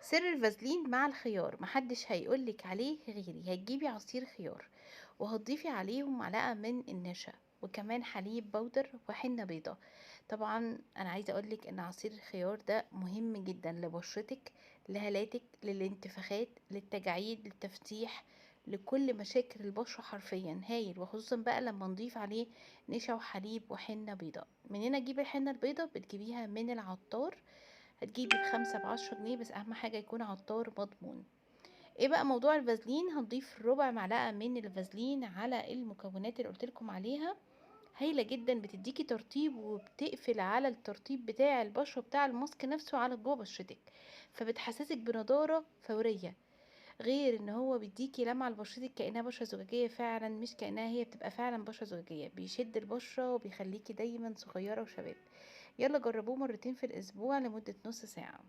سر الفازلين مع الخيار محدش هيقولك عليه غيري. هتجيبي عصير خيار وهتضيفي عليهم معلقة من النشا وكمان حليب بودر وحنة بيضة. طبعا انا عايزة اقولك ان عصير الخيار ده مهم جدا لبشرتك، لهالاتك، للانتفاخات، للتجاعيد، للتفتيح، لكل مشاكل البشرة حرفيا هايل. وخصوصا بقى لما نضيف عليه نشا وحليب وحنة بيضة. منين اجيب الحنة البيضة؟ بتجيبيها من العطار، هتجيبي بخمسة ب10 جنيه، بس اهم حاجة يكون عطار مضمون. ايه بقى موضوع الفازلين؟ هنضيف ربع معلقة من الفازلين على المكونات اللي قلتلكم عليها. هايلة جدا، بتديكي ترطيب وبتقفل على الترطيب بتاع البشرة بتاع الماسك نفسه على جوه بشرتك، فبتحسسك بنضارة فورية. غير ان هو بيديكي لمعة لبشرتك كأنها بشرة زجاجية فعلا، مش كأنها هي بتبقى فعلا بشرة زجاجية. بيشد البشرة وبيخليكي دايما صغيرة وشباب. يلا جربوه مرتين في الاسبوع لمدة نص ساعة.